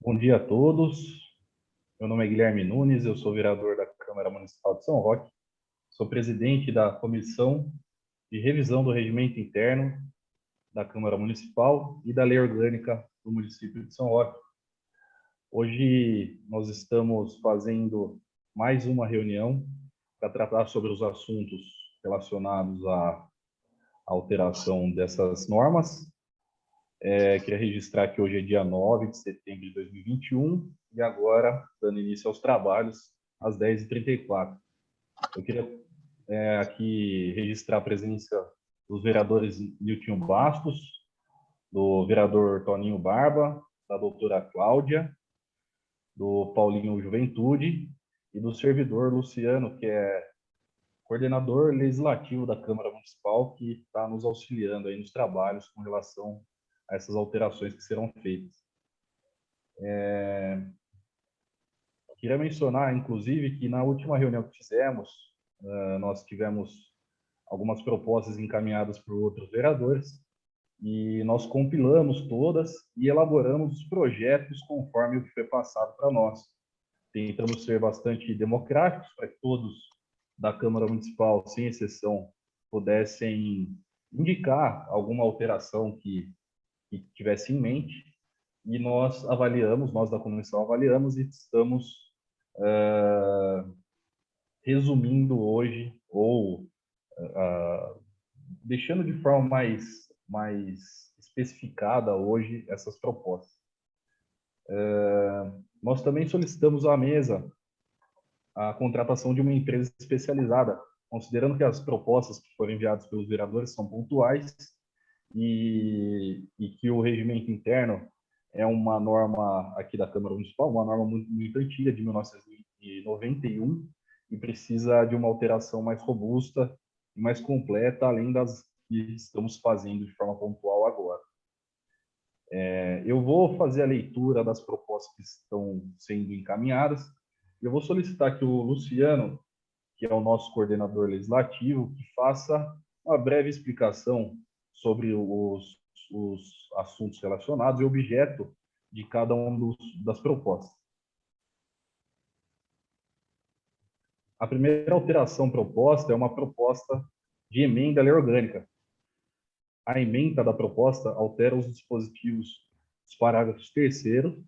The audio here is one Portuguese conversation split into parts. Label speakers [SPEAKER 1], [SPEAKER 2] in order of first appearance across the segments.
[SPEAKER 1] Bom dia a todos. Meu nome é Guilherme Nunes, eu sou vereador da Câmara Municipal de São Roque, sou presidente da Comissão de Revisão do Regimento Interno da Câmara Municipal e da Lei Orgânica do município de São Roque. Hoje nós estamos fazendo mais uma reunião para tratar sobre os assuntos relacionados à alteração dessas normas. Queria registrar que hoje é dia 9 de setembro de 2021 e agora, dando início aos trabalhos, às 10h34. Eu queria aqui registrar a presença dos vereadores Nilton Bastos, do vereador Toninho Barba, da doutora Cláudia, do Paulinho Juventude e do servidor Luciano, que é coordenador legislativo da Câmara Municipal, que está nos auxiliando aí nos trabalhos com relação a essas alterações que serão feitas. Queria mencionar, inclusive, que na última reunião que fizemos, nós tivemos algumas propostas encaminhadas por outros vereadores e nós compilamos todas e elaboramos os projetos conforme o que foi passado para nós. Tentamos ser bastante democráticos para que todos da Câmara Municipal, sem exceção, pudessem indicar alguma alteração que tivesse em mente e nós avaliamos, nós da comissão avaliamos e estamos resumindo hoje ou deixando de forma mais especificada hoje essas propostas. Nós também solicitamos à mesa a contratação de uma empresa especializada, considerando que as propostas que foram enviadas pelos vereadores são pontuais e que o regimento interno é uma norma aqui da Câmara Municipal, uma norma muito antiga, de 1991, e precisa de uma alteração mais robusta e mais completa, além das que estamos fazendo de forma pontual agora. Eu vou fazer a leitura das propostas que estão sendo encaminhadas. Eu vou solicitar que o Luciano, que é o nosso coordenador legislativo, que faça uma breve explicação sobre os assuntos relacionados e objeto de cada um das propostas. A primeira alteração proposta é uma proposta de emenda à lei orgânica. A emenda da proposta altera os dispositivos dos parágrafos 3º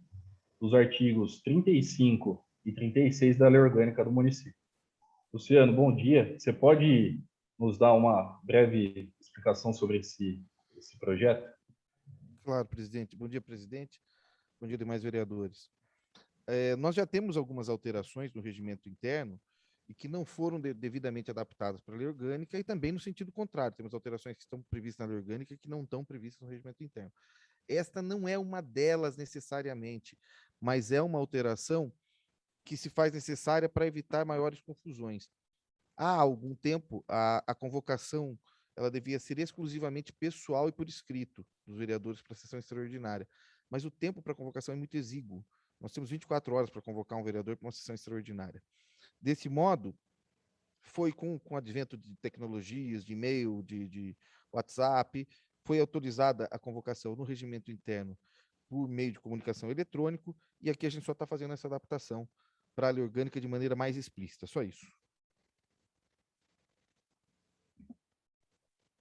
[SPEAKER 1] dos artigos 35 e 36 da lei orgânica do município. Luciano, bom dia. Você pode nos dar uma breve explicação sobre esse projeto?
[SPEAKER 2] Claro, presidente. Bom dia, presidente. Bom dia, demais vereadores. Nós já temos algumas alterações no regimento interno e que não foram devidamente adaptadas para a lei orgânica e também no sentido contrário. Temos alterações que estão previstas na lei orgânica e que não estão previstas no regimento interno. Esta não é uma delas necessariamente, mas é uma alteração que se faz necessária para evitar maiores confusões. Há algum tempo, a convocação ela devia ser exclusivamente pessoal e por escrito dos vereadores para a sessão extraordinária. Mas o tempo para convocação é muito exíguo. Nós temos 24 horas para convocar um vereador para uma sessão extraordinária. Desse modo, foi com o advento de tecnologias, de e-mail, de WhatsApp, foi autorizada a convocação no regimento interno por meio de comunicação eletrônico, e aqui a gente só está fazendo essa adaptação para a lei orgânica de maneira mais explícita, só isso.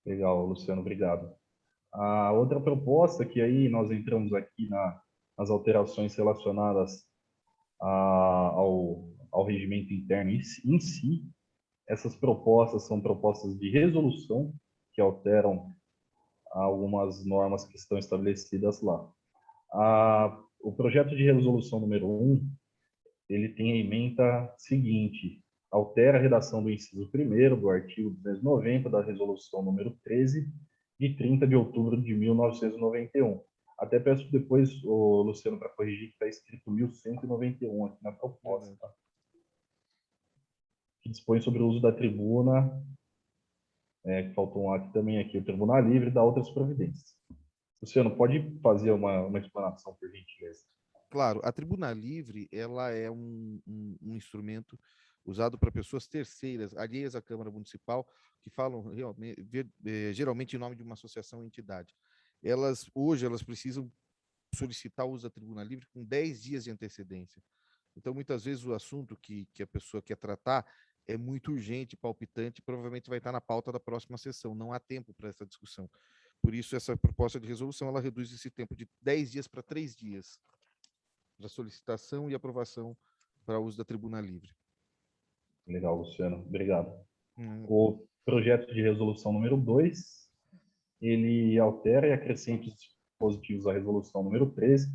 [SPEAKER 1] Legal, Luciano, obrigado. A outra proposta, que aí nós entramos aqui nas alterações relacionadas ao regimento interno em si, essas propostas são propostas de resolução que alteram algumas normas que estão estabelecidas lá. O projeto de resolução número 1, ele tem a ementa seguinte: altera a redação do inciso 1º do artigo 290 da resolução número 13, de 30 de outubro de 1991. Até peço depois, o Luciano, para corrigir, que está escrito 1191 aqui na proposta, tá? Que dispõe sobre o uso da tribuna, que faltou um aqui também, aqui, o Tribunal Livre, dá outras providências. Luciano, pode fazer uma explanação, por gentileza?
[SPEAKER 2] Claro, a tribuna livre ela é um instrumento usado para pessoas terceiras, alheias à Câmara Municipal, que falam realmente, geralmente em nome de uma associação ou entidade. Hoje, elas precisam solicitar o uso da tribuna livre com 10 dias de antecedência. Então, muitas vezes, o assunto que a pessoa quer tratar é muito urgente, palpitante, provavelmente vai estar na pauta da próxima sessão. Não há tempo para essa discussão. Por isso, essa proposta de resolução ela reduz esse tempo de 10 dias para 3 dias para solicitação e aprovação para uso da tribuna livre.
[SPEAKER 1] Legal, Luciano. Obrigado. O projeto de resolução número 2, ele altera e acrescenta os dispositivos à resolução número 13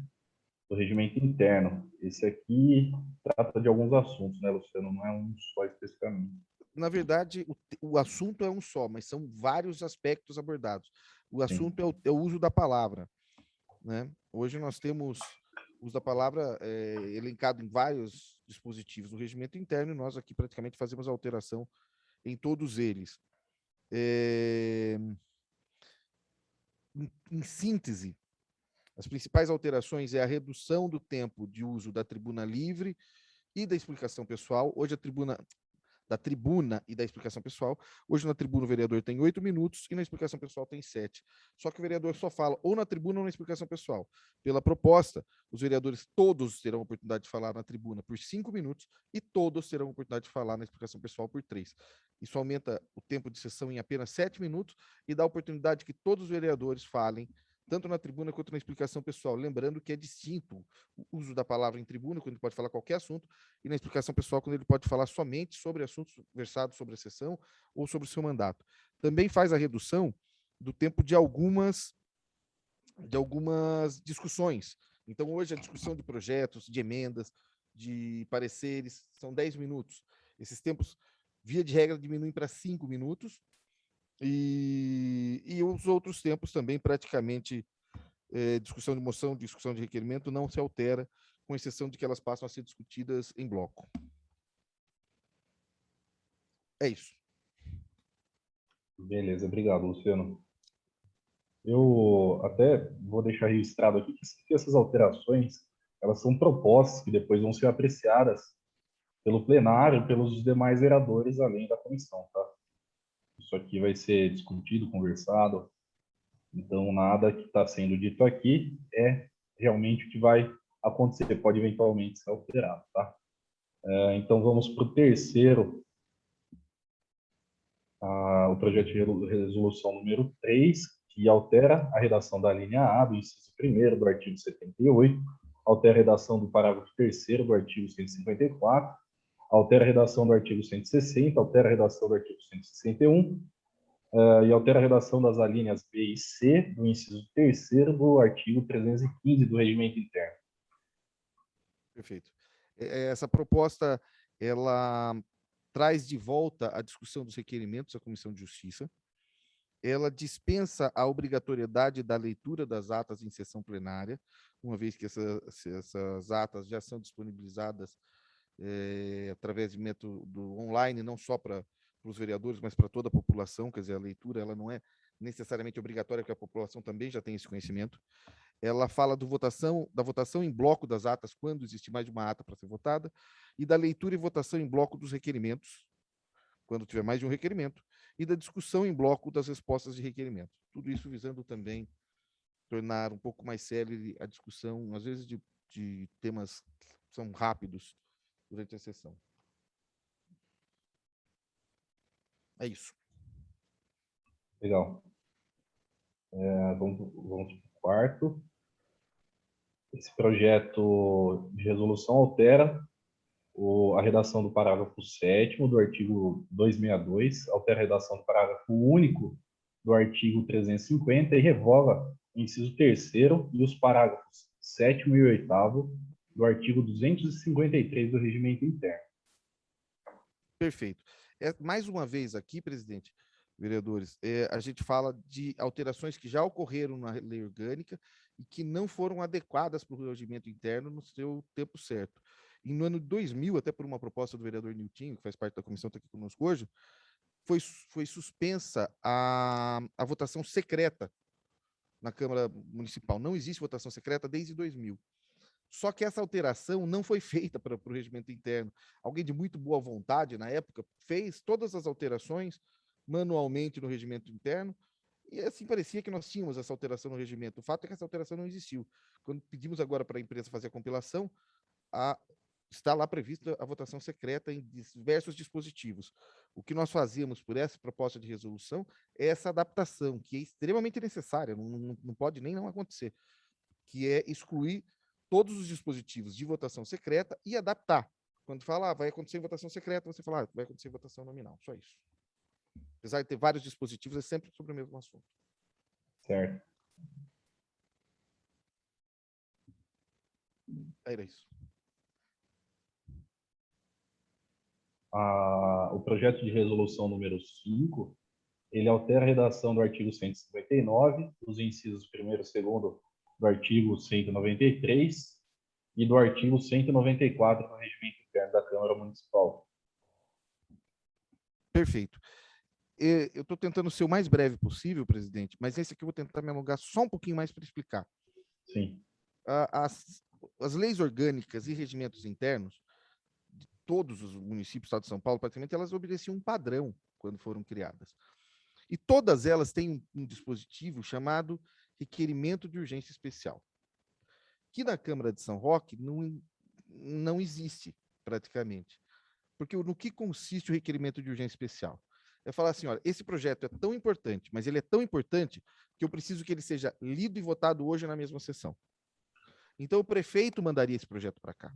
[SPEAKER 1] do regimento interno. Esse aqui trata de alguns assuntos, né, Luciano? Não é um só especificamente.
[SPEAKER 2] Na verdade, o assunto é um só, mas são vários aspectos abordados. O assunto é o uso da palavra, né? Hoje nós temos o uso da palavra elencado em vários dispositivos do regimento interno, e nós aqui praticamente fazemos alteração em todos eles. Em síntese, as principais alterações é a redução do tempo de uso da tribuna livre e da explicação pessoal. Hoje a tribuna e da explicação pessoal. Hoje na tribuna o vereador tem 8 minutos e na explicação pessoal tem 7. Só que o vereador só fala ou na tribuna ou na explicação pessoal. Pela proposta, os vereadores todos terão a oportunidade de falar na tribuna por 5 minutos e todos terão a oportunidade de falar na explicação pessoal por 3. Isso aumenta o tempo de sessão em apenas 7 minutos e dá a oportunidade que todos os vereadores falem tanto na tribuna quanto na explicação pessoal. Lembrando que é distinto o uso da palavra em tribuna, quando ele pode falar qualquer assunto, e na explicação pessoal, quando ele pode falar somente sobre assuntos versados sobre a sessão ou sobre o seu mandato. Também faz a redução do tempo de algumas discussões. Então, hoje, a discussão de projetos, de emendas, de pareceres, são 10 minutos. Esses tempos, via de regra, diminuem para 5 minutos, e os outros tempos também, praticamente, discussão de moção, discussão de requerimento, não se altera, com exceção de que elas passam a ser discutidas em bloco. É isso.
[SPEAKER 1] Beleza, obrigado, Luciano. Eu até vou deixar registrado aqui que essas alterações, elas são propostas que depois vão ser apreciadas pelo plenário e pelos demais vereadores, além da comissão, tá? Isso aqui vai ser discutido, conversado, então nada que está sendo dito aqui é realmente o que vai acontecer, pode eventualmente ser alterado, tá? Então vamos para o terceiro, o projeto de resolução número 3, que altera a redação da linha A do inciso 1º do artigo 78, altera a redação do parágrafo 3º do artigo 154, altera a redação do artigo 160, altera a redação do artigo 161, e altera a redação das alíneas B e C do inciso 3º do artigo 315 do regimento interno.
[SPEAKER 2] Perfeito. Essa proposta, ela traz de volta a discussão dos requerimentos à Comissão de Justiça. Ela dispensa a obrigatoriedade da leitura das atas em sessão plenária, uma vez que essas atas já são disponibilizadas através de método online, não só para os vereadores, mas para toda a população. Quer dizer, a leitura ela não é necessariamente obrigatória, porque a população também já tem esse conhecimento. Ela fala da votação em bloco das atas, quando existe mais de uma ata para ser votada, e da leitura e votação em bloco dos requerimentos, quando tiver mais de um requerimento, e da discussão em bloco das respostas de requerimento. Tudo isso visando também tornar um pouco mais célere a discussão, às vezes de temas que são rápidos durante a sessão. É isso.
[SPEAKER 1] Legal. Vamos para o quarto. Esse projeto de resolução altera a redação do parágrafo 7º do artigo 262, altera a redação do parágrafo único do artigo 350 e revoga o inciso 3º e os parágrafos 7º e 8º do artigo 253 do regimento interno.
[SPEAKER 2] Perfeito. Mais uma vez aqui, presidente, vereadores, a gente fala de alterações que já ocorreram na lei orgânica e que não foram adequadas para o regimento interno no seu tempo certo. E no ano de 2000, até por uma proposta do vereador Niltinho, que faz parte da comissão, está aqui conosco hoje, foi suspensa a votação secreta na Câmara Municipal. Não existe votação secreta desde 2000. Só que essa alteração não foi feita para o regimento interno. Alguém de muito boa vontade, na época, fez todas as alterações manualmente no regimento interno E assim parecia que nós tínhamos essa alteração no regimento. O fato é que essa alteração não existiu. Quando pedimos agora para a empresa fazer a compilação, está lá prevista a votação secreta em diversos dispositivos. O que nós fazíamos por essa proposta de resolução é essa adaptação, que é extremamente necessária, não pode nem não acontecer, que é excluir todos os dispositivos de votação secreta e adaptar. Quando fala, vai acontecer em votação secreta, você fala, vai acontecer em votação nominal, só isso. Apesar de ter vários dispositivos, é sempre sobre o mesmo assunto.
[SPEAKER 1] Certo.
[SPEAKER 2] Era isso.
[SPEAKER 1] O projeto de resolução número 5, ele altera a redação do artigo 159, os incisos 1º e 2º do artigo 193 e do artigo 194 do regimento interno da Câmara Municipal.
[SPEAKER 2] Perfeito. Eu estou tentando ser o mais breve possível, presidente, mas esse aqui eu vou tentar me alongar só um pouquinho mais para explicar.
[SPEAKER 1] Sim.
[SPEAKER 2] As leis orgânicas e regimentos internos de todos os municípios do estado de São Paulo, praticamente, elas obedeciam um padrão quando foram criadas. E todas elas têm um dispositivo chamado requerimento de urgência especial, que na Câmara de São Roque não existe praticamente. Porque no que consiste o requerimento de urgência especial? É falar assim, olha, esse projeto é tão importante, mas ele é tão importante que eu preciso que ele seja lido e votado hoje na mesma sessão. Então, o prefeito mandaria esse projeto para cá.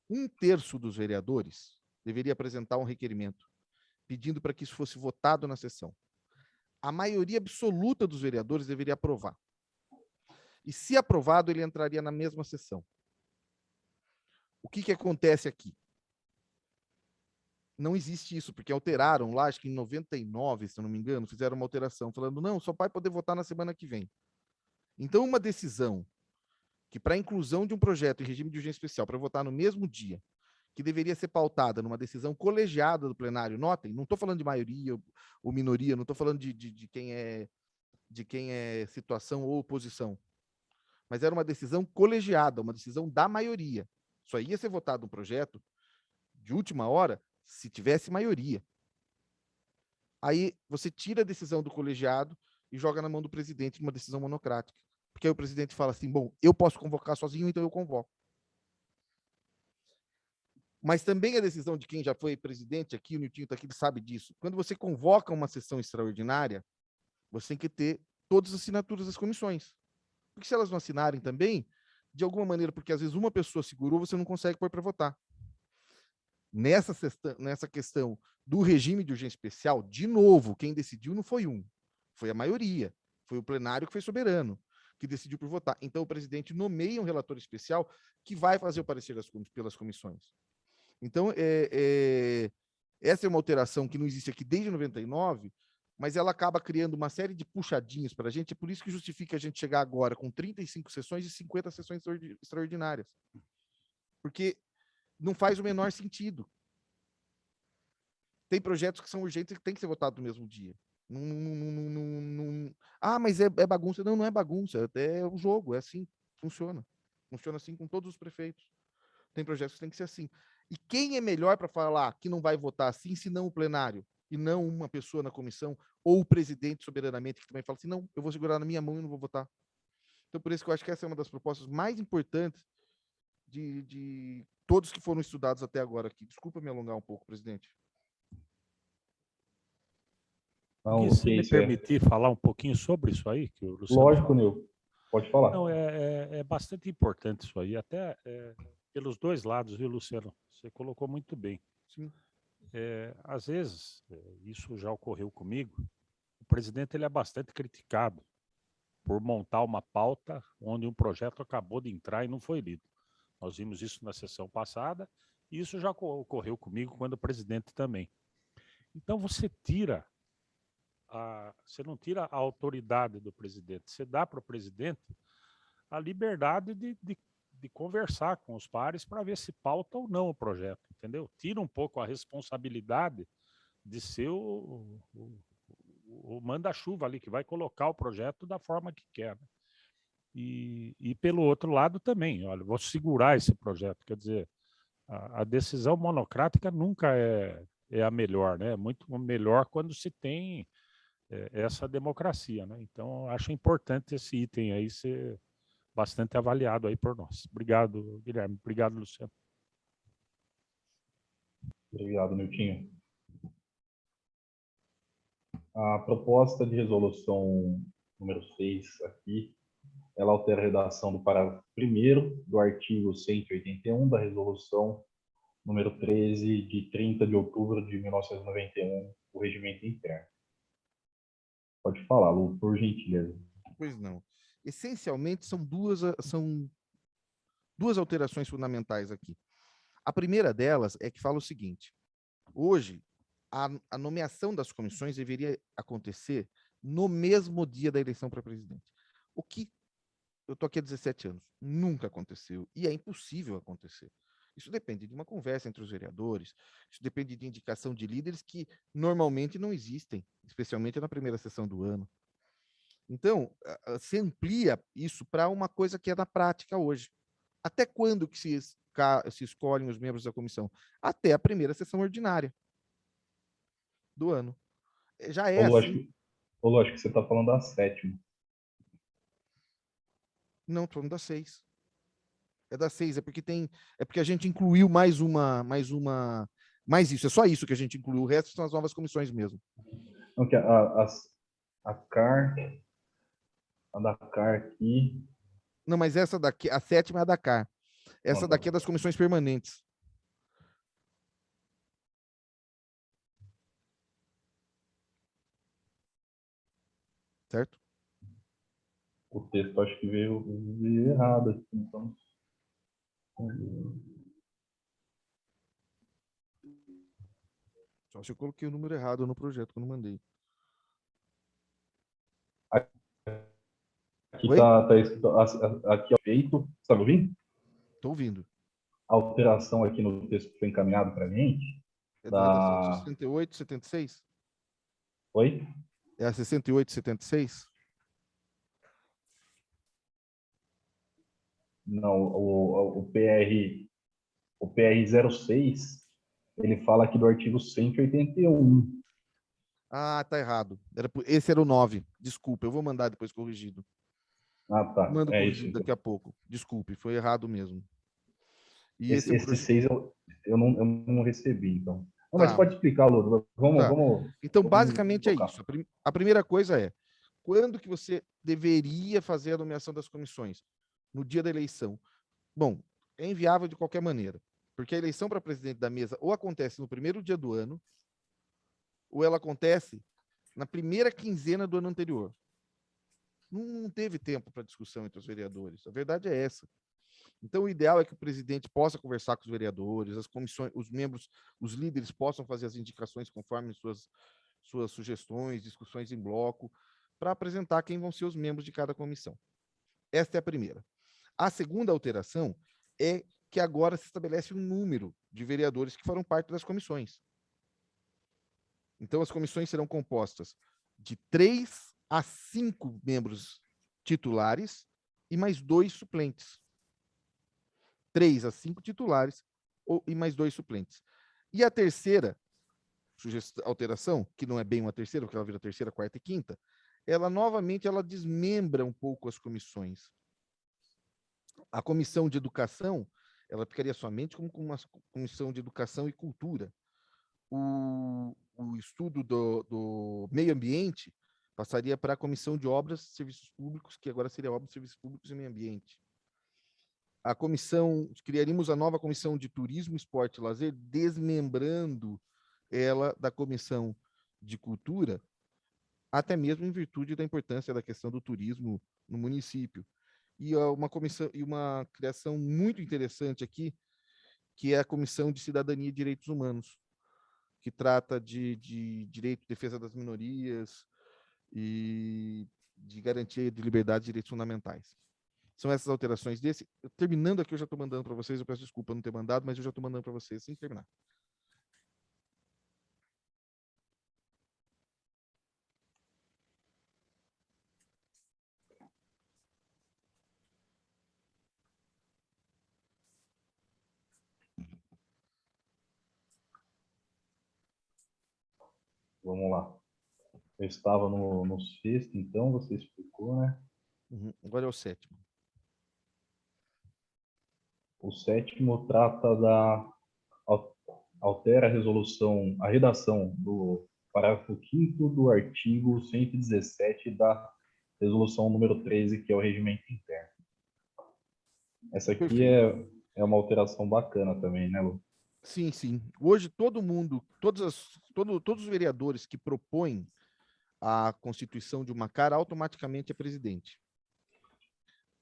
[SPEAKER 2] 1/3 dos vereadores deveria apresentar um requerimento pedindo para que isso fosse votado na sessão. A maioria absoluta dos vereadores deveria aprovar. E, se aprovado, ele entraria na mesma sessão. O que acontece aqui? Não existe isso, porque alteraram lá, acho que em 99, se eu não me engano, fizeram uma alteração, falando, não, só vai poder votar na semana que vem. Então, uma decisão que, para a inclusão de um projeto em regime de urgência especial, para votar no mesmo dia, que deveria ser pautada numa decisão colegiada do plenário, notem, não estou falando de maioria ou minoria, não estou falando de quem é situação ou oposição, mas era uma decisão colegiada, uma decisão da maioria. Só ia ser votado um projeto de última hora se tivesse maioria. Aí você tira a decisão do colegiado e joga na mão do presidente numa decisão monocrática. Porque aí o presidente fala assim, bom, eu posso convocar sozinho, então eu convoco. Mas também a decisão de quem já foi presidente aqui, o Niltinho está aqui, ele sabe disso. Quando você convoca uma sessão extraordinária, você tem que ter todas as assinaturas das comissões. Porque se elas não assinarem também, de alguma maneira, porque às vezes uma pessoa segurou, você não consegue pôr para votar. Nessa questão do regime de urgência especial, de novo, quem decidiu não foi foi a maioria, foi o plenário que foi soberano, que decidiu por votar. Então, o presidente nomeia um relator especial que vai fazer o parecer pelas comissões. Então, essa é uma alteração que não existe aqui desde 99, mas ela acaba criando uma série de puxadinhos para a gente, é por isso que justifica a gente chegar agora com 35 sessões e 50 sessões extraordinárias. Porque não faz o menor sentido. Tem projetos que são urgentes e que tem que ser votado no mesmo dia. Mas é bagunça. Não é bagunça. É um jogo, é assim. Funciona. Funciona assim com todos os prefeitos. Tem projetos que tem que ser assim. E quem é melhor para falar que não vai votar assim, se não o plenário, e não uma pessoa na comissão, ou o presidente soberanamente, que também fala assim, não, eu vou segurar na minha mão e não vou votar. Então, por isso que eu acho que essa é uma das propostas mais importantes de todos que foram estudados até agora aqui. Desculpa me alongar um pouco, presidente.
[SPEAKER 3] Não, se me permitir falar um pouquinho sobre isso aí, que o Luciano
[SPEAKER 1] Lógico, Nil. Pode falar.
[SPEAKER 3] Não, é bastante importante isso aí, até pelos dois lados, viu, Luciano? Você colocou muito bem.
[SPEAKER 2] Sim.
[SPEAKER 3] Às vezes, isso já ocorreu comigo, o presidente ele é bastante criticado por montar uma pauta onde um projeto acabou de entrar e não foi lido. Nós vimos isso na sessão passada, e isso já ocorreu comigo quando o presidente também. Então, você não tira a autoridade do presidente, você dá para o presidente a liberdade de conversar com os pares para ver se pauta ou não o projeto, entendeu? Tira um pouco a responsabilidade de ser o manda-chuva ali, que vai colocar o projeto da forma que quer. Né? E pelo outro lado também, olha, vou segurar esse projeto, quer dizer, a decisão monocrática nunca é a melhor, né? É muito melhor quando se tem essa democracia, né? Então, eu acho importante esse item aí ser bastante avaliado aí por nós. Obrigado, Guilherme. Obrigado, Luciano.
[SPEAKER 1] Obrigado, Miltinho. A proposta de resolução número 6 aqui, ela altera a redação do parágrafo 1º do artigo 181 da resolução número 13, de 30 de outubro de 1991, do regimento interno. Pode falar, Lu, por gentileza.
[SPEAKER 2] Pois não. Essencialmente, são duas alterações fundamentais aqui. A primeira delas é que fala o seguinte: hoje, a nomeação das comissões deveria acontecer no mesmo dia da eleição para presidente. O que, eu estou aqui há 17 anos, nunca aconteceu e é impossível acontecer. Isso depende de uma conversa entre os vereadores, isso depende de indicação de líderes que normalmente não existem, especialmente na primeira sessão do ano. Então, se amplia isso para uma coisa que é da prática hoje. Até quando que se escolhem os membros da comissão? Até a primeira sessão ordinária do ano. Já é assim.
[SPEAKER 1] Ô, Lu, acho que você está falando da 7ª.
[SPEAKER 2] Não, estou falando da 6. É da 6, é porque a gente incluiu mais isso, é só isso que a gente incluiu, o resto são as novas comissões mesmo.
[SPEAKER 1] Não, que a da CAR aqui...
[SPEAKER 2] Não, mas essa daqui, a 7ª é a da CAR. Essa daqui é das comissões permanentes. Certo?
[SPEAKER 1] O texto acho que veio errado aqui, então...
[SPEAKER 2] Só se eu coloquei o número errado no projeto que eu não mandei.
[SPEAKER 1] Aqui
[SPEAKER 2] Oi?
[SPEAKER 1] tá escrito, aqui é feito, você está me ouvindo?
[SPEAKER 2] Estou ouvindo.
[SPEAKER 1] A alteração aqui no texto que foi encaminhado para a gente,
[SPEAKER 2] É da redação
[SPEAKER 1] da...
[SPEAKER 2] 68, 76?
[SPEAKER 1] Oi?
[SPEAKER 2] É a 68, 76?
[SPEAKER 1] Não, o PR 06, ele fala aqui do artigo 181.
[SPEAKER 2] Ah, tá errado. Esse era o 9. Desculpa, eu vou mandar depois corrigido.
[SPEAKER 1] Ah, tá.
[SPEAKER 2] Mando
[SPEAKER 1] É isso,
[SPEAKER 2] corrigido
[SPEAKER 1] então.
[SPEAKER 2] daqui a pouco. Desculpe, foi errado mesmo. E
[SPEAKER 1] Esse 6 eu não recebi, então. Não, mas
[SPEAKER 2] Tá,
[SPEAKER 1] pode explicar, Lula.
[SPEAKER 2] tá. Então,
[SPEAKER 1] Vamos
[SPEAKER 2] basicamente é
[SPEAKER 1] tocar.
[SPEAKER 2] isso. A primeira coisa é, quando que você deveria fazer a nomeação das comissões? No dia da eleição. Bom, é inviável de qualquer maneira, porque a eleição para presidente da mesa ou acontece no primeiro dia do ano, ou ela acontece na primeira quinzena do ano anterior. Não teve tempo para discussão entre os vereadores. A verdade é essa. Então, o ideal é que o presidente possa conversar com os vereadores, as comissões, os membros, os líderes possam fazer as indicações conforme suas sugestões, discussões em bloco, para apresentar quem vão ser os membros de cada comissão. Esta é a primeira. A segunda alteração é que agora se estabelece um número de vereadores que farão parte das comissões. Então, as comissões serão compostas de 3 a 5 membros titulares e mais 2 suplentes. 3 a 5 titulares e mais 2 suplentes. E a terceira alteração, que não é bem uma terceira, porque ela vira terceira, quarta e quinta, ela novamente ela desmembra um pouco as comissões. A comissão de educação, ela ficaria somente como uma comissão de educação e cultura. O estudo do meio ambiente passaria para a comissão de obras e serviços públicos, que agora seria obras, serviços públicos e meio ambiente. A comissão, criaríamos a nova comissão de turismo, esporte e lazer, desmembrando ela da comissão de cultura, até mesmo em virtude da importância da questão do turismo no município. E uma comissão e uma criação muito interessante aqui, que é a Comissão de Cidadania e Direitos Humanos, que trata de direito, defesa das minorias e de garantia de liberdade e direitos fundamentais. São essas alterações desse. Terminando aqui, eu já estou mandando para vocês. Eu peço desculpa não ter mandado, mas eu já estou mandando para vocês assim que terminar.
[SPEAKER 1] Vamos lá. Eu estava no sexto, então, você explicou, né?
[SPEAKER 2] Agora é o 7º.
[SPEAKER 1] O 7º trata altera a resolução, a redação do parágrafo 5º do artigo 117 da resolução número 13, que é o regimento interno. Essa aqui
[SPEAKER 2] Perfeito.
[SPEAKER 1] é uma alteração bacana também, né, Lu?
[SPEAKER 2] Sim, sim. Hoje todo mundo, todos os vereadores que propõem a constituição de uma CAR automaticamente é presidente.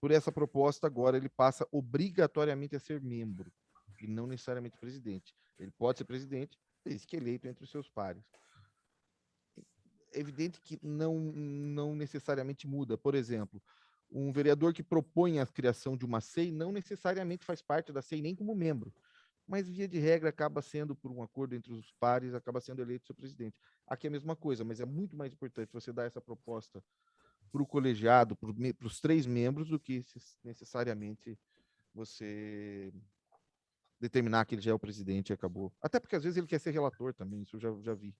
[SPEAKER 2] Por essa proposta, agora ele passa obrigatoriamente a ser membro, e não necessariamente presidente. Ele pode ser presidente, desde que eleito entre os seus pares. É evidente que não necessariamente muda. Por exemplo, um vereador que propõe a criação de uma SEI não necessariamente faz parte da SEI nem como membro, mas via de regra acaba sendo, por um acordo entre os pares, acaba sendo eleito seu presidente. Aqui é a mesma coisa, mas é muito mais importante você dar essa proposta para o colegiado, para os 3 membros, do que necessariamente você determinar que ele já é o presidente e acabou. Até porque às vezes ele quer ser relator também, isso eu já vi.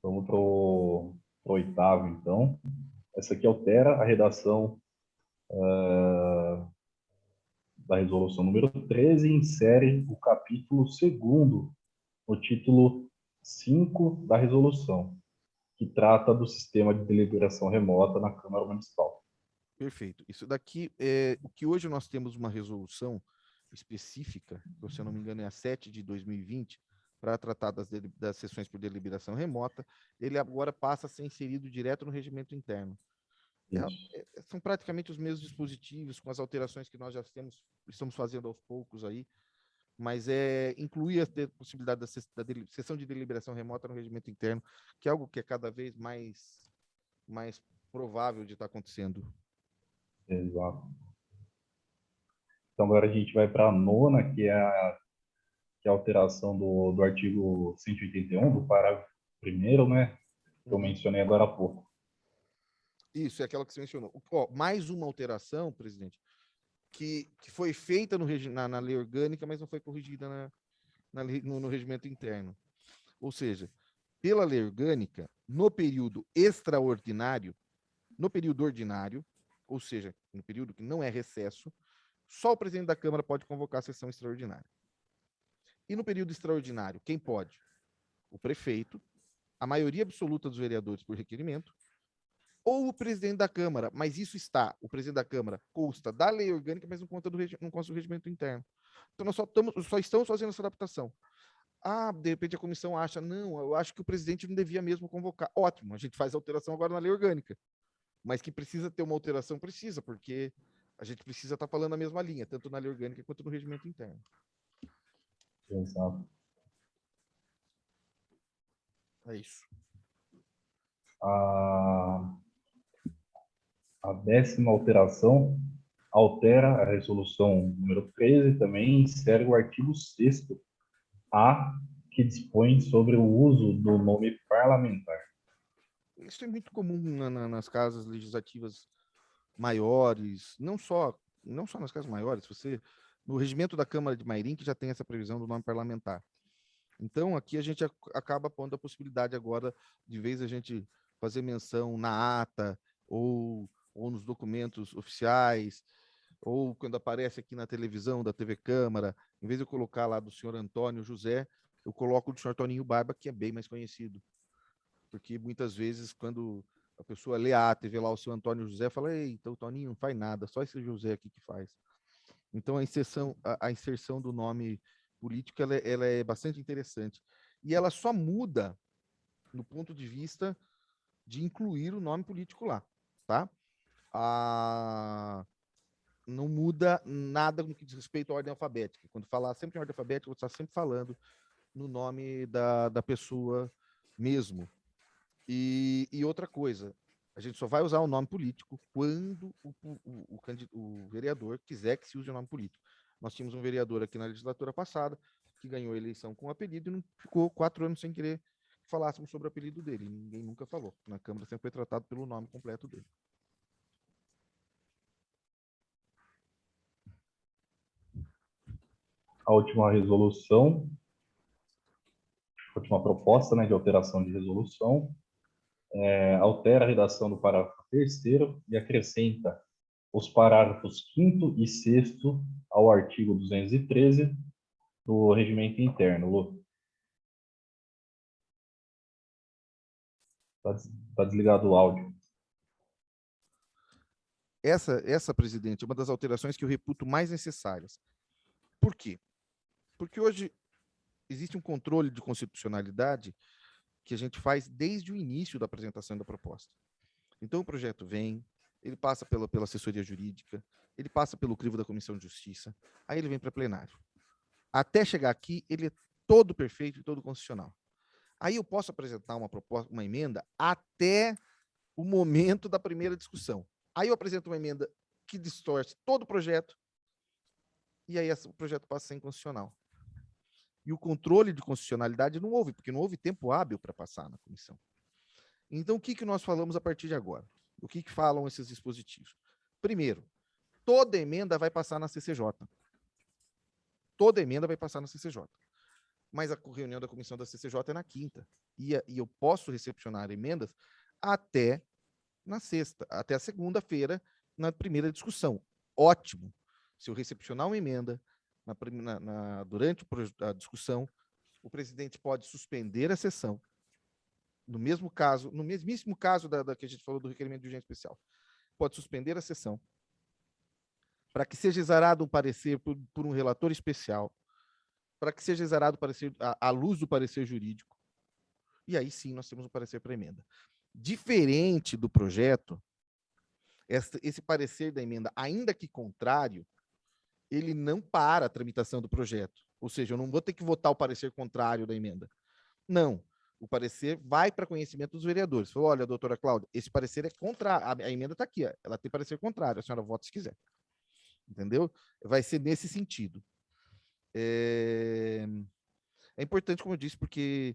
[SPEAKER 1] Vamos para o 8º, então. Essa aqui altera a redação da resolução número 13 e insere o capítulo 2º, o título 5 da resolução, que trata do sistema de deliberação remota na Câmara Municipal.
[SPEAKER 2] Perfeito. Isso daqui é o que hoje nós temos uma resolução específica, que, se eu não me engano, é a 7 de 2020, para tratar das sessões por deliberação remota. Ele agora passa a ser inserido direto no regimento interno. São praticamente os mesmos dispositivos, com as alterações que nós já estamos fazendo aos poucos aí, mas incluir a possibilidade da sessão de deliberação remota no regimento interno, que é algo que é cada vez mais provável de estar acontecendo.
[SPEAKER 1] Exato. Então, agora a gente vai para a 9ª, que é a alteração do artigo 181, do parágrafo 1º, né? Que eu mencionei agora há pouco.
[SPEAKER 2] Isso, é aquela que você mencionou. Mais uma alteração, presidente, que foi feita na lei orgânica, mas não foi corrigida no regimento interno. Ou seja, pela lei orgânica, no período extraordinário, no período ordinário, ou seja, no período que não é recesso, só o presidente da Câmara pode convocar a sessão extraordinária. E no período extraordinário, quem pode? O prefeito, a maioria absoluta dos vereadores por requerimento, ou o presidente da Câmara, mas o presidente da Câmara consta da lei orgânica, mas não consta do regimento interno. Então nós só estamos fazendo essa adaptação. De repente a comissão acha, não, eu acho que o presidente não devia mesmo convocar. Ótimo, a gente faz a alteração agora na lei orgânica. Mas que precisa ter uma alteração, precisa, porque a gente precisa estar falando a mesma linha, tanto na lei orgânica quanto no regimento interno.
[SPEAKER 1] Exato.
[SPEAKER 2] É isso.
[SPEAKER 1] A 10ª alteração altera a resolução número 13 também, insere o artigo 6º A, que dispõe sobre o uso do nome parlamentar.
[SPEAKER 2] Isso é muito comum nas casas legislativas maiores, não só nas casas maiores, no regimento da Câmara de Mairim, que já tem essa previsão do nome parlamentar. Então, aqui a gente acaba pondo a possibilidade agora, de vez a gente fazer menção na ata ou nos documentos oficiais, ou quando aparece aqui na televisão da TV Câmara, em vez de eu colocar lá do senhor Antônio José, eu coloco do senhor Toninho Barba, que é bem mais conhecido. Porque muitas vezes, quando a pessoa lê a ata e vê lá o seu Antônio José, fala, eita, o Toninho não faz nada, só esse José aqui que faz. Então, a inserção do nome político ela é bastante interessante. E ela só muda no ponto de vista de incluir o nome político lá, tá? Não muda nada no que diz respeito à ordem alfabética. Quando falar sempre em ordem alfabética, você está sempre falando no nome da pessoa mesmo. E outra coisa, a gente só vai usar o nome político quando o vereador quiser que se use o nome político. Nós tínhamos um vereador aqui na legislatura passada que ganhou a eleição com o apelido e não ficou 4 anos sem querer que falássemos sobre o apelido dele. Ninguém nunca falou. Na Câmara sempre foi tratado pelo nome completo dele.
[SPEAKER 1] A última resolução última proposta, né, de alteração de resolução, altera a redação do parágrafo 3º e acrescenta os parágrafos 5º e 6º ao artigo 213 do regimento interno. Lu, tá desligado o áudio.
[SPEAKER 2] Essa, presidente, é uma das alterações que eu reputo mais necessárias. Por quê? Porque hoje existe um controle de constitucionalidade que a gente faz desde o início da apresentação da proposta. Então, o projeto vem, ele passa pela assessoria jurídica, ele passa pelo crivo da Comissão de Justiça, aí ele vem para plenário. Até chegar aqui, ele é todo perfeito e todo constitucional. Aí eu posso apresentar uma proposta, uma emenda, até o momento da primeira discussão. Aí eu apresento uma emenda que distorce todo o projeto, e aí o projeto passa a ser inconstitucional. E o controle de constitucionalidade não houve, porque não houve tempo hábil para passar na comissão. Então, o que nós falamos a partir de agora? O que falam esses dispositivos? Primeiro, toda emenda vai passar na CCJ. Toda emenda vai passar na CCJ. Mas a reunião da comissão da CCJ é na quinta. E eu posso recepcionar emendas até na sexta, até a segunda-feira, na primeira discussão. Ótimo. Se eu recepcionar uma emenda durante a discussão, o presidente pode suspender a sessão. No mesmíssimo caso que a gente falou do requerimento de urgência especial, pode suspender a sessão para que seja exarado um parecer por um relator especial, para que seja exarado o parecer à luz do parecer jurídico. E aí sim nós temos um parecer para emenda. Diferente do projeto, esse parecer da emenda, ainda que contrário, ele não para a tramitação do projeto. Ou seja, eu não vou ter que votar o parecer contrário da emenda. Não. O parecer vai para conhecimento dos vereadores. Falou, olha, doutora Cláudia, esse parecer é contrário. A emenda está aqui, ó, ela tem parecer contrário. A senhora vota se quiser. Entendeu? Vai ser nesse sentido. É importante, como eu disse, porque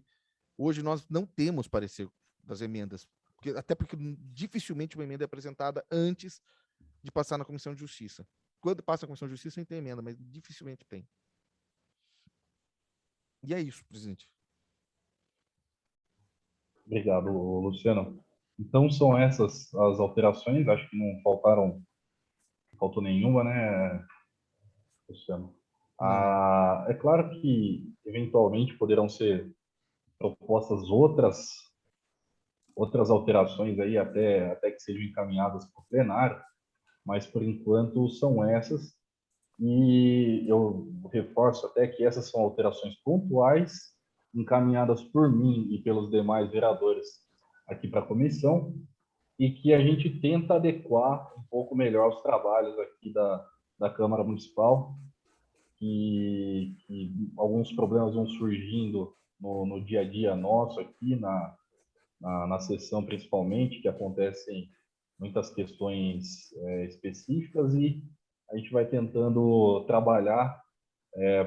[SPEAKER 2] hoje nós não temos parecer das emendas. Até porque dificilmente uma emenda é apresentada antes de passar na Comissão de Justiça. Quando passa na Comissão de Justiça, tem emenda, mas dificilmente tem. E é isso, presidente.
[SPEAKER 1] Obrigado, Luciano. Então, são essas as alterações. Acho que não faltou nenhuma, né, Luciano? É claro que, eventualmente, poderão ser propostas outras alterações aí, até que sejam encaminhadas para o plenário, mas, por enquanto, são essas. E eu reforço até que essas são alterações pontuais, encaminhadas por mim e pelos demais vereadores aqui para a comissão, e que a gente tenta adequar um pouco melhor os trabalhos aqui da Câmara Municipal, que alguns problemas vão surgindo no dia a dia nosso aqui, na sessão principalmente, que acontecem muitas questões específicas, e a gente vai tentando trabalhar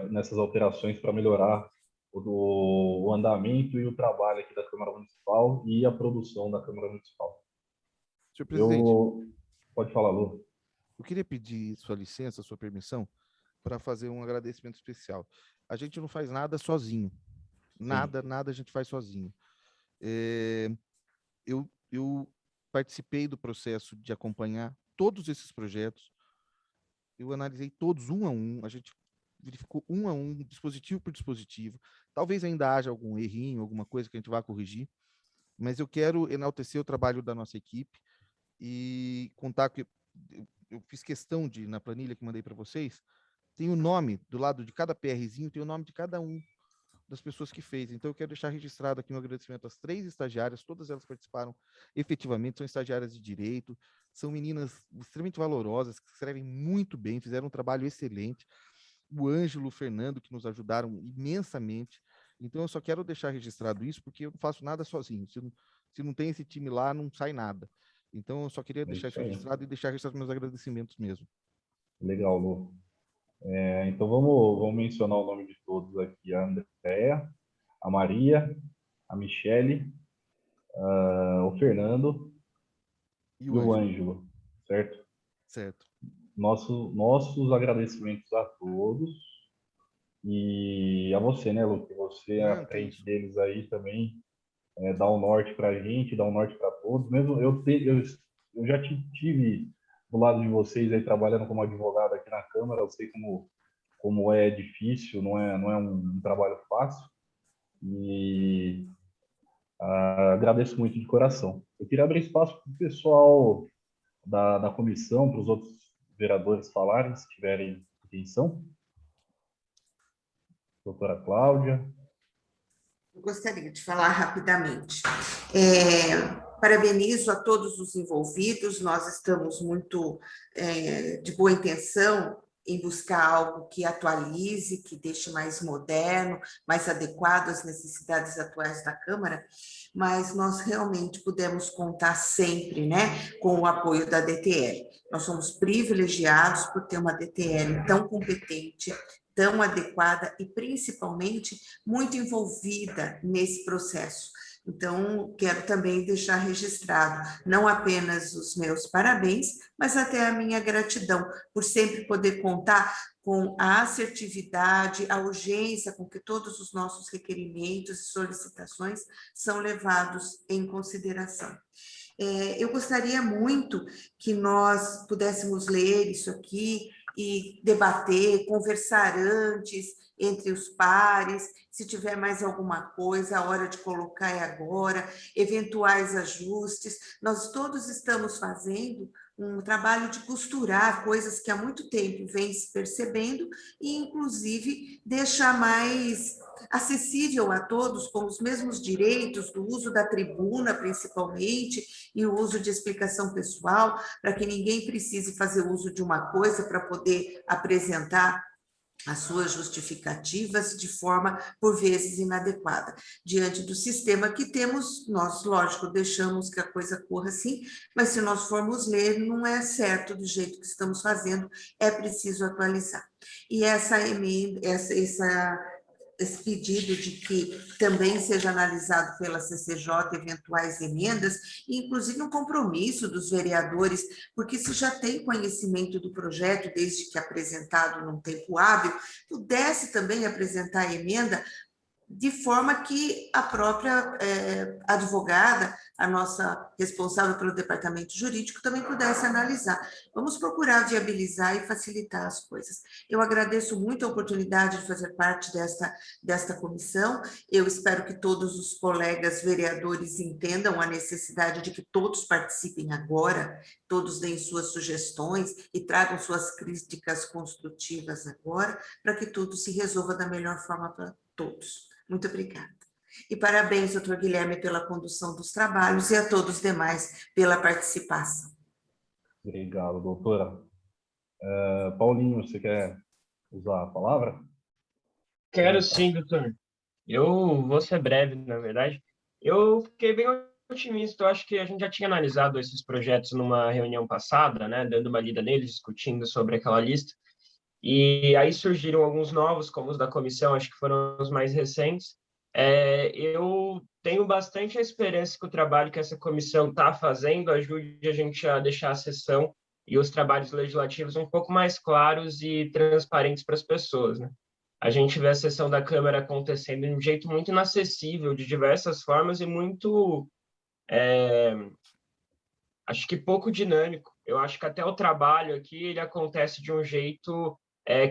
[SPEAKER 1] nessas alterações para melhorar o andamento e o trabalho aqui da Câmara Municipal e a produção da Câmara Municipal.
[SPEAKER 2] Senhor presidente,
[SPEAKER 1] Pode falar, Lu.
[SPEAKER 2] eu queria pedir sua licença, sua permissão, para fazer um agradecimento especial. A gente não faz nada sozinho. Nada a gente faz sozinho. Eu participei do processo de acompanhar todos esses projetos. Eu analisei todos um a um. A gente verificou um a um, dispositivo por dispositivo. Talvez ainda haja algum errinho, alguma coisa que a gente vá corrigir, mas eu quero enaltecer o trabalho da nossa equipe e contar que eu fiz questão de, na planilha que mandei para vocês, tem o nome do lado de cada PRzinho, tem o nome de cada um das pessoas que fez. Então, eu quero deixar registrado aqui um agradecimento às 3 estagiárias, todas elas participaram efetivamente, são estagiárias de direito, são meninas extremamente valorosas, que escrevem muito bem, fizeram um trabalho excelente. O Ângelo, o Fernando, que nos ajudaram imensamente. Então, eu só quero deixar registrado isso, porque eu não faço nada sozinho. Se não tem esse time lá, não sai nada. Então, eu só queria deixar isso registrado e deixar registrado meus agradecimentos mesmo.
[SPEAKER 1] Legal, Lu. Então, vamos mencionar o nome de todos aqui. A Andréa, a Maria, a Michele, o Fernando e o Ângelo, certo?
[SPEAKER 2] Certo.
[SPEAKER 1] Nossos agradecimentos a todos. E a você, né, Lu? Que você à
[SPEAKER 2] Não, que
[SPEAKER 1] frente
[SPEAKER 2] isso.
[SPEAKER 1] deles aí também dá um norte para a gente, dá um norte para todos. Mesmo eu já tive do lado de vocês aí trabalhando como advogado aqui na Câmara, eu sei como é difícil, não é um trabalho fácil. E agradeço muito de coração. Eu queria abrir espaço para o pessoal da comissão, para os outros vereadores falarem, se tiverem intenção. Doutora Cláudia.
[SPEAKER 4] Eu gostaria de falar rapidamente. Parabenizo a todos os envolvidos, nós estamos muito de boa intenção em buscar algo que atualize, que deixe mais moderno, mais adequado às necessidades atuais da Câmara, mas nós realmente podemos contar sempre, né, com o apoio da DTL. Nós somos privilegiados por ter uma DTL tão competente, tão adequada e, principalmente, muito envolvida nesse processo. Então, quero também deixar registrado não apenas os meus parabéns, mas até a minha gratidão por sempre poder contar com a assertividade, a urgência com que todos os nossos requerimentos e solicitações são levados em consideração. Eu gostaria muito que nós pudéssemos ler isso aqui e debater, conversar antes, entre os pares, se tiver mais alguma coisa, a hora de colocar é agora, eventuais ajustes. Nós todos estamos fazendo um trabalho de costurar coisas que há muito tempo vem se percebendo e, inclusive, deixar mais acessível a todos, com os mesmos direitos do uso da tribuna, principalmente, e o uso de explicação pessoal, para que ninguém precise fazer uso de uma coisa para poder apresentar as suas justificativas de forma, por vezes, inadequada. Diante do sistema que temos, nós, lógico, deixamos que a coisa corra assim, mas se nós formos ler, não é certo do jeito que estamos fazendo, é preciso atualizar. E essa emenda, esse pedido de que também seja analisado pela CCJ eventuais emendas, e inclusive um compromisso dos vereadores, porque se já tem conhecimento do projeto, desde que apresentado num tempo hábil, pudesse também apresentar a emenda de forma que a própria advogada, a nossa responsável pelo departamento jurídico, também pudesse analisar. Vamos procurar viabilizar e facilitar as coisas. Eu agradeço muito a oportunidade de fazer parte desta comissão. Eu espero que todos os colegas vereadores entendam a necessidade de que todos participem agora, todos deem suas sugestões e tragam suas críticas construtivas agora, para que tudo se resolva da melhor forma para todos. Muito obrigada. E parabéns, doutor Guilherme, pela condução dos trabalhos e a todos os demais pela participação.
[SPEAKER 1] Obrigado, doutora. Paulinho, você quer usar a palavra?
[SPEAKER 5] Quero sim, doutor. Eu vou ser breve, na verdade. Eu fiquei bem otimista. Eu acho que a gente já tinha analisado esses projetos numa reunião passada, né, dando uma lida neles, discutindo sobre aquela lista. E aí surgiram alguns novos, como os da comissão, acho que foram os mais recentes. Eu tenho bastante esperança que o trabalho que essa comissão está fazendo ajude a gente a deixar a sessão e os trabalhos legislativos um pouco mais claros e transparentes para as pessoas, né? A gente vê a sessão da Câmara acontecendo de um jeito muito inacessível, de diversas formas, e muito, acho que pouco dinâmico. Eu acho que até o trabalho aqui ele acontece de um jeito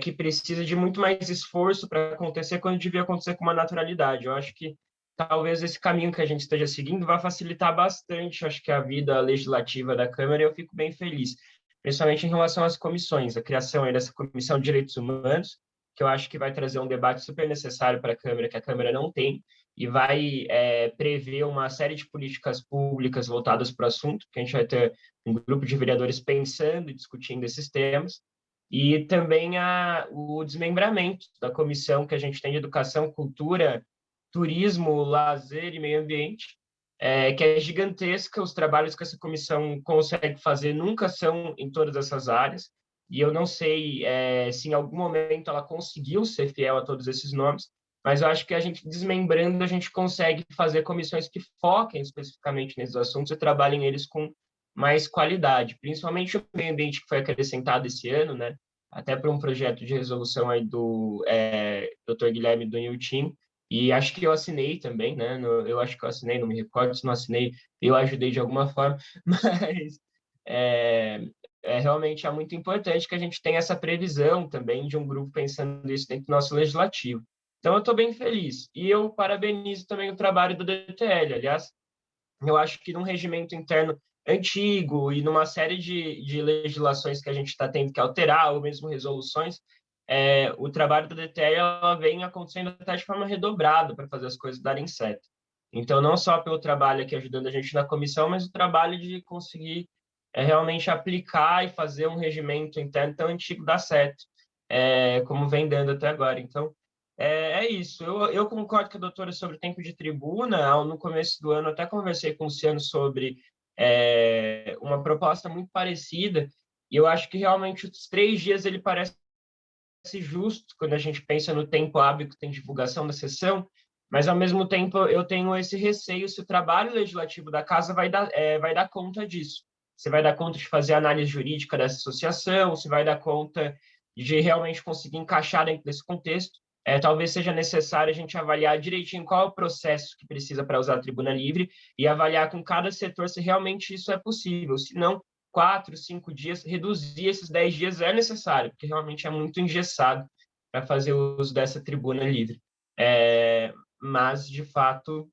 [SPEAKER 5] que precisa de muito mais esforço para acontecer, quando devia acontecer com uma naturalidade. Eu acho que talvez esse caminho que a gente esteja seguindo vai facilitar bastante, acho que a vida legislativa da Câmara, e eu fico bem feliz, principalmente em relação às comissões, a criação aí dessa Comissão de Direitos Humanos, que eu acho que vai trazer um debate super necessário para a Câmara, que a Câmara não tem, e vai prever uma série de políticas públicas voltadas para o assunto, que a gente vai ter um grupo de vereadores pensando e discutindo esses temas, e também o desmembramento da comissão que a gente tem de Educação, Cultura, Turismo, Lazer e Meio Ambiente, que é gigantesca. Os trabalhos que essa comissão consegue fazer nunca são em todas essas áreas, e eu não sei se em algum momento ela conseguiu ser fiel a todos esses nomes, mas eu acho que a gente, desmembrando, a gente consegue fazer comissões que foquem especificamente nesses assuntos e trabalhem eles com mais qualidade, principalmente o meio ambiente, que foi acrescentado esse ano, né? até para um projeto de resolução aí do Dr. Guilherme do New Team, e acho que eu assinei também, né? Eu acho que eu assinei, não me recordo se não assinei, eu ajudei de alguma forma, mas realmente é muito importante que a gente tenha essa previsão também de um grupo pensando nisso dentro do nosso legislativo. Então, eu estou bem feliz. E eu parabenizo também o trabalho do DTL. Aliás, eu acho que num regimento interno antigo e numa série de legislações que a gente está tendo que alterar, ou mesmo resoluções, o trabalho do DTL ela vem acontecendo até de forma redobrada para fazer as coisas darem certo. Então, não só pelo trabalho aqui ajudando a gente na comissão, mas o trabalho de conseguir realmente aplicar e fazer um regimento interno tão antigo dar certo, como vem dando até agora. Então, é isso. Eu concordo com a doutora sobre o tempo de tribuna. No começo do ano, até conversei com o Luciano sobre uma proposta muito parecida, e eu acho que realmente os 3 dias ele parece justo quando a gente pensa no tempo hábil que tem divulgação da sessão, mas, ao mesmo tempo, eu tenho esse receio se o trabalho legislativo da Casa vai dar conta disso. Você vai dar conta de fazer a análise jurídica dessa associação, se vai dar conta de realmente conseguir encaixar dentro desse contexto. Talvez seja necessário a gente avaliar direitinho qual é o processo que precisa para usar a tribuna livre e avaliar com cada setor se realmente isso é possível. Se não, 4, 5 dias, reduzir esses 10 dias é necessário, porque realmente é muito engessado para fazer o uso dessa tribuna livre. Mas, de fato,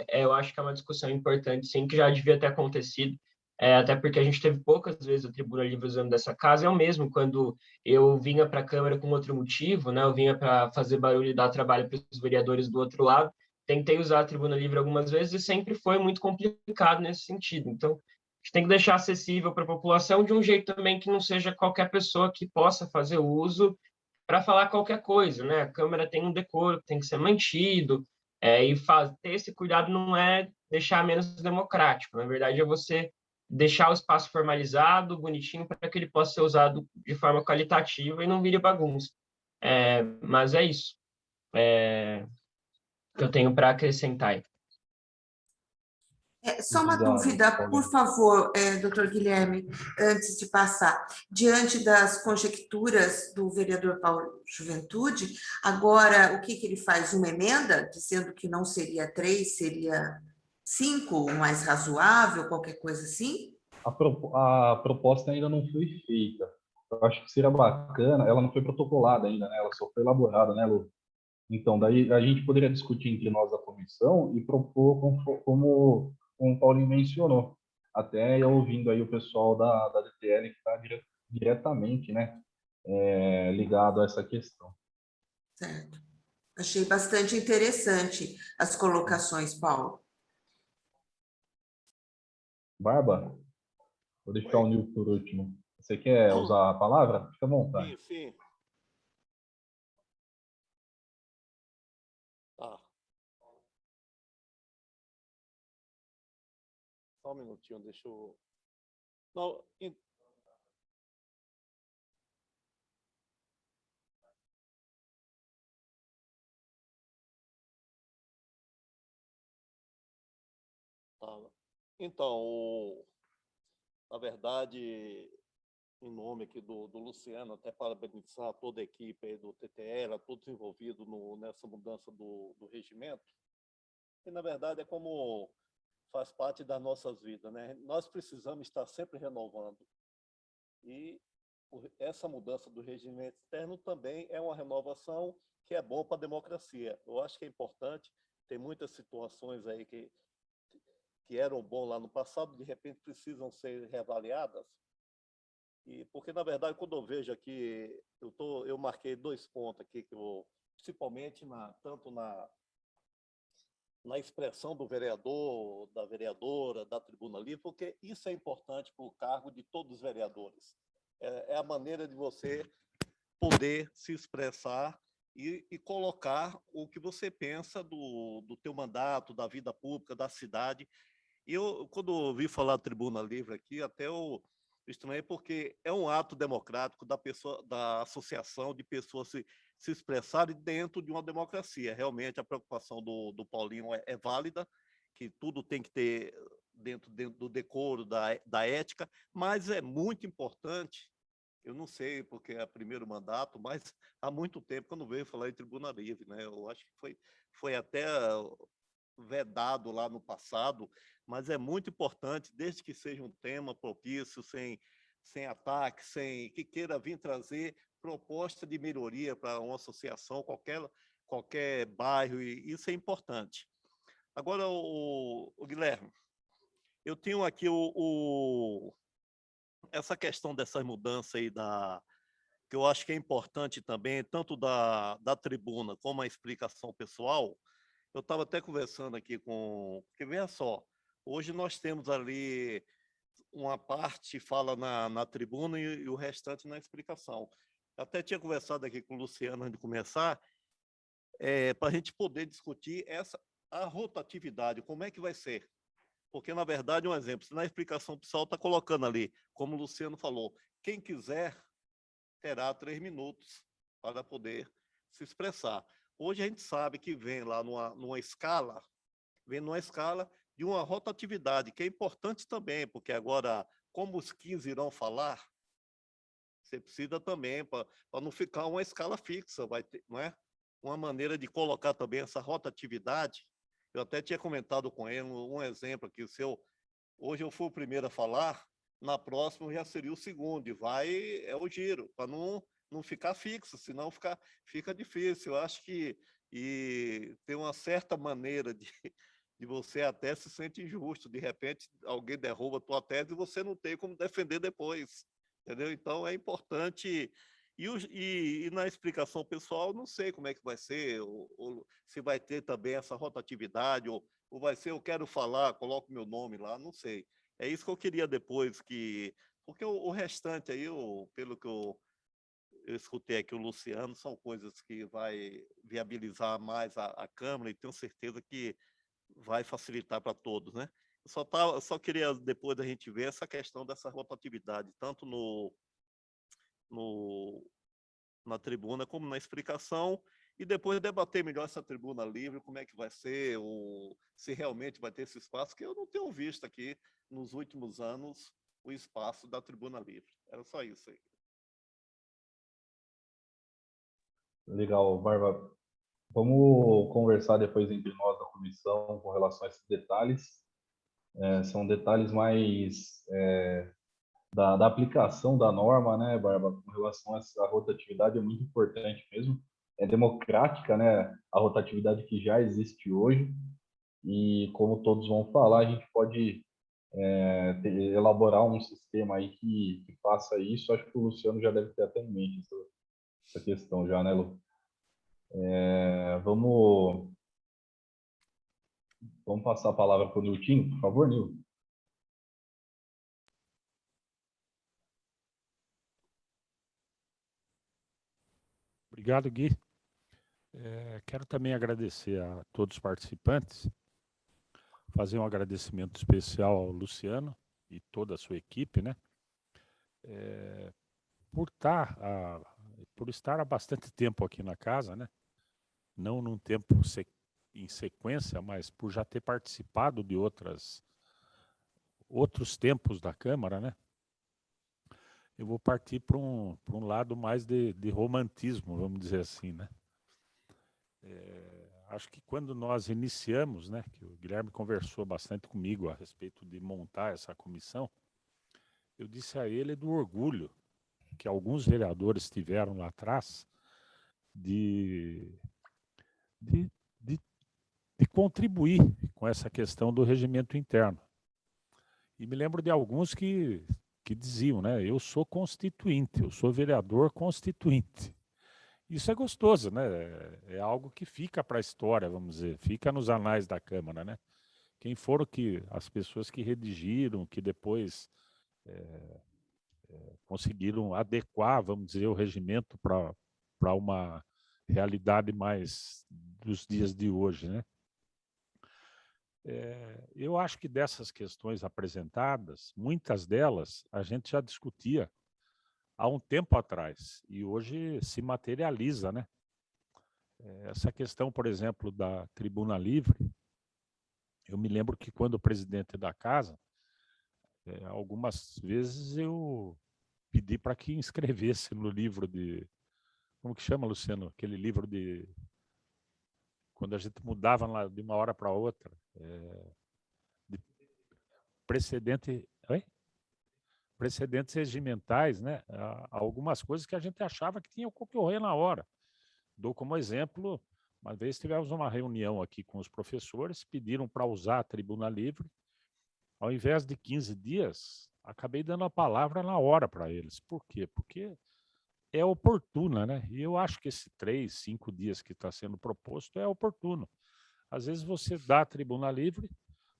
[SPEAKER 5] eu acho que é uma discussão importante, sim, que já devia ter acontecido, até porque a gente teve poucas vezes a tribuna livre usando dessa casa. Eu mesmo, quando eu vinha para a Câmara com outro motivo, né, eu vinha para fazer barulho e dar trabalho para os vereadores do outro lado, tentei usar a tribuna livre algumas vezes e sempre foi muito complicado nesse sentido. Então, a gente tem que deixar acessível para a população de um jeito também que não seja qualquer pessoa que possa fazer uso para falar qualquer coisa, né? A Câmara tem um decoro que tem que ser mantido, ter esse cuidado não é deixar menos democrático, na verdade é você deixar o espaço formalizado, bonitinho, para que ele possa ser usado de forma qualitativa e não vire bagunça. Mas é isso que eu tenho para acrescentar aí.
[SPEAKER 4] Só uma dúvida, por favor, doutor Guilherme, antes de passar. Diante das conjecturas do vereador Paulo Juventude, agora o que ele faz? Uma emenda, dizendo que não seria 3, seria 5, o mais razoável, qualquer coisa assim?
[SPEAKER 1] A proposta ainda não foi feita. Eu acho que seria bacana, ela não foi protocolada ainda, né? Ela só foi elaborada, né, Lu? Então, daí a gente poderia discutir entre nós da comissão e propor como o Paulinho mencionou. Até eu ouvindo aí o pessoal da DTL que está diretamente, né, ligado a essa questão.
[SPEAKER 4] Certo. Achei bastante interessante as colocações, Paulo.
[SPEAKER 1] Barba, vou deixar o Nil por último. Você quer usar a palavra? Fica à vontade.
[SPEAKER 6] Sim. Tá. Só um minutinho, deixa eu... Não, tá. Então, na verdade, em nome aqui do Luciano, até parabenizar toda a equipe aí do TTL, todos envolvidos nessa mudança do regimento, que na verdade é como faz parte das nossas vidas, né? Nós precisamos estar sempre renovando. E essa mudança do regimento externo também é uma renovação que é bom para a democracia. Eu acho que é importante, tem muitas situações aí que eram bom lá no passado, de repente precisam ser reavaliadas. Porque, na verdade, quando eu vejo aqui, eu marquei 2 pontos aqui, principalmente tanto na expressão do vereador, da vereadora, da tribuna livre, porque isso é importante para o cargo de todos os vereadores. É a maneira de você poder se expressar e colocar o que você pensa do teu mandato, da vida pública, da cidade. E quando eu ouvi falar tribuna livre aqui, até eu estranhei, porque é um ato democrático da associação de pessoas se expressarem dentro de uma democracia. Realmente, a preocupação do Paulinho é válida, que tudo tem que ter dentro do decoro, da ética, mas é muito importante Eu não sei, porque é o primeiro mandato, mas há muito tempo que eu não vejo falar em tribuna livre, né? Eu acho que foi até vedado lá no passado, mas é muito importante, desde que seja um tema propício, sem ataque, sem que queira vir trazer proposta de melhoria para uma associação, qualquer bairro, e isso é importante. Agora, o Guilherme, eu tenho aqui essa questão dessa mudança aí que eu acho que é importante também, tanto da tribuna como a explicação pessoal. Eu estava até conversando aqui porque veja só, hoje nós temos ali uma parte fala na tribuna e o restante na explicação. Eu até tinha conversado aqui com o Luciano antes de começar, para a gente poder discutir a rotatividade, como é que vai ser. Porque, na verdade, um exemplo, se na explicação pessoal está colocando ali, como o Luciano falou, quem quiser terá 3 minutos para poder se expressar. Hoje a gente sabe que vem lá numa escala de uma rotatividade, que é importante também, porque agora, como os 15 irão falar, você precisa também, para não ficar uma escala fixa, vai ter, não é? Uma maneira de colocar também essa rotatividade. Eu até tinha comentado com ele um exemplo aqui, hoje eu fui o primeiro a falar, na próxima já seria o segundo, e é o giro, para não ficar fixo, senão fica difícil. Eu acho que tem uma certa maneira de você até se sente injusto, de repente alguém derruba a tua tese e você não tem como defender depois, entendeu? Então é importante, e na explicação pessoal, não sei como é que vai ser, ou se vai ter também essa rotatividade, ou vai ser eu quero falar, coloco meu nome lá, não sei. É isso que eu queria depois, porque o restante aí, pelo que eu escutei aqui o Luciano, são coisas que vai viabilizar mais a Câmara, e tenho certeza que vai facilitar para todos, né? Eu só queria depois da gente ver essa questão dessa rotatividade, tanto no, na tribuna como na explicação, e depois debater melhor essa tribuna livre, como é que vai ser, se realmente vai ter esse espaço, que eu não tenho visto aqui nos últimos anos o espaço da tribuna livre. Era só isso aí.
[SPEAKER 1] Legal, Barba. Vamos conversar depois entre nós da comissão com relação a esses detalhes. São detalhes mais da aplicação da norma, né, Barba? Com relação a essa rotatividade, é muito importante mesmo. É democrática, né, a rotatividade que já existe hoje. E como todos vão falar, a gente pode elaborar um sistema aí que faça isso. Acho que o Luciano já deve ter até em mente essa questão já, né, Lu? Vamos passar a palavra para o Nilton, por favor, Nil.
[SPEAKER 3] Obrigado, Gui. Quero também agradecer a todos os participantes, fazer um agradecimento especial ao Luciano e toda a sua equipe, né? Por estar há bastante tempo aqui na casa, né? Não num tempo em sequência, mas por já ter participado de outros tempos da Câmara, né? Eu vou partir para um lado mais de romantismo, vamos dizer assim, né? Acho que quando nós iniciamos, né, que o Guilherme conversou bastante comigo a respeito de montar essa comissão, eu disse a ele do orgulho que alguns vereadores tiveram lá atrás de contribuir com essa questão do regimento interno. E me lembro de alguns que diziam, né, eu sou constituinte, eu sou vereador constituinte. Isso é gostoso, né? É algo que fica para a história, vamos dizer, fica nos anais da Câmara, né? Quem foram as pessoas que redigiram, que depois conseguiram adequar, vamos dizer, o regimento para uma realidade mais dos dias de hoje, né? Eu acho que dessas questões apresentadas, muitas delas a gente já discutia há um tempo atrás e hoje se materializa, né? Essa questão, por exemplo, da tribuna livre, eu me lembro que quando o presidente da casa, algumas vezes eu pedi para que inscrevesse no livro de... Como que chama, Luciano? Aquele livro de... Quando a gente mudava lá de uma hora para outra. De precedente... Oi? Precedentes regimentais, né? Algumas coisas que a gente achava que tinham que ocorrer na hora. Dou como exemplo, uma vez tivemos uma reunião aqui com os professores, pediram para usar a tribuna livre. Ao invés de 15 dias, acabei dando a palavra na hora para eles. Por quê? Porque é oportuna, né? E eu acho que esse 3, 5 dias que está sendo proposto é oportuno. Às vezes você dá a tribuna livre,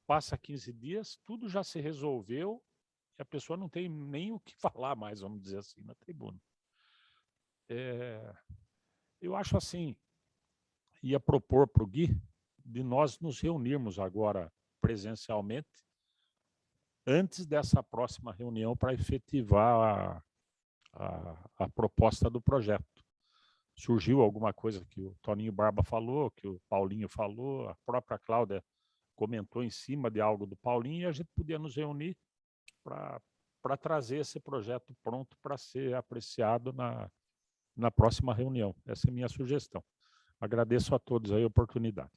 [SPEAKER 3] passa 15 dias, tudo já se resolveu e a pessoa não tem nem o que falar mais, vamos dizer assim, na tribuna. Eu acho assim, ia propor para o Gui de nós nos reunirmos agora presencialmente antes dessa próxima reunião para efetivar a proposta do projeto. Surgiu alguma coisa que o Toninho Barba falou, que o Paulinho falou, a própria Cláudia comentou em cima de algo do Paulinho, e a gente podia nos reunir para trazer esse projeto pronto para ser apreciado na próxima reunião. Essa é a minha sugestão. Agradeço a todos aí a oportunidade.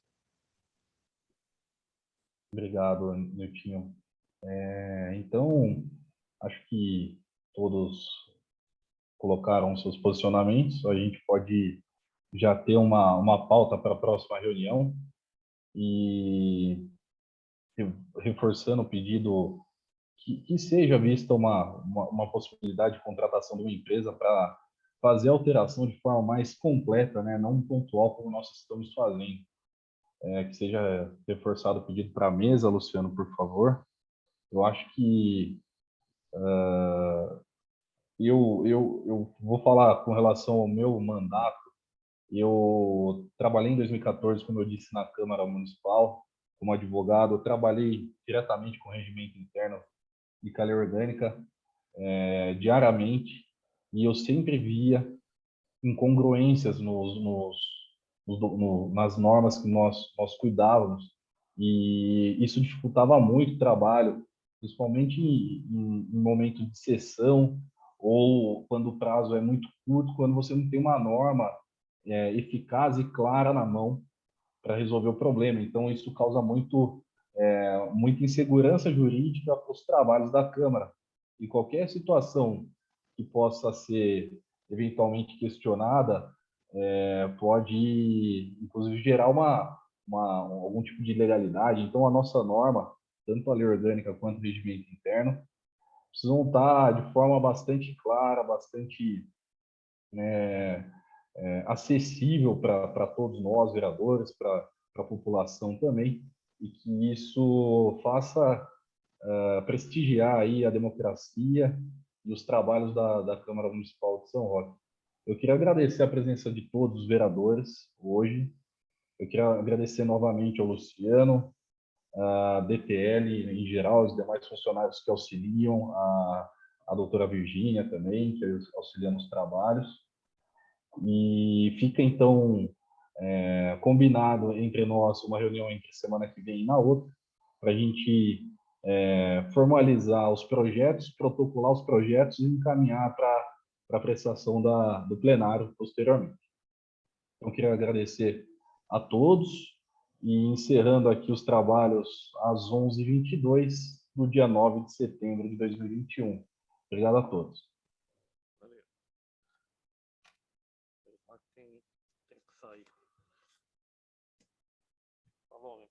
[SPEAKER 1] Obrigado, Niltinho. Então, acho que todos colocaram seus posicionamentos. A gente pode já ter uma pauta para a próxima reunião e reforçando o pedido que seja vista uma possibilidade de contratação de uma empresa para fazer a alteração de forma mais completa, né? Não pontual como nós estamos fazendo. Que seja reforçado o pedido para a mesa, Luciano, por favor. Eu acho que eu vou falar com relação ao meu mandato. Eu trabalhei em 2014, como eu disse, na Câmara Municipal, como advogado. Eu trabalhei diretamente com o regimento interno de calha orgânica diariamente, e eu sempre via incongruências nas normas que nós cuidávamos, e isso dificultava muito o trabalho, principalmente em momento de sessão, ou quando o prazo é muito curto, quando você não tem uma norma eficaz e clara na mão para resolver o problema. Então, isso causa muita insegurança jurídica para os trabalhos da Câmara. E qualquer situação que possa ser eventualmente questionada pode, inclusive, gerar algum tipo de ilegalidade. Então, a nossa norma, tanto a lei orgânica quanto o regimento interno, precisam estar de forma bastante clara, bastante acessível para todos nós, vereadores, para a população também, e que isso faça prestigiar aí a democracia e os trabalhos da Câmara Municipal de São Roque. Eu queria agradecer a presença de todos os vereadores hoje. Eu queria agradecer novamente ao Luciano, a DTL em geral, os demais funcionários que auxiliam, a doutora Virgínia também, que auxilia nos trabalhos. E fica, então, combinado entre nós uma reunião entre semana que vem e na outra, para a gente formalizar os projetos, protocolar os projetos e encaminhar para a apreciação do plenário posteriormente. Então, eu queria agradecer a todos e encerrando aqui os trabalhos às 11h22 do dia 9 de setembro de 2021. Obrigado a todos.
[SPEAKER 6] Valeu. Tem que sair. Tá bom,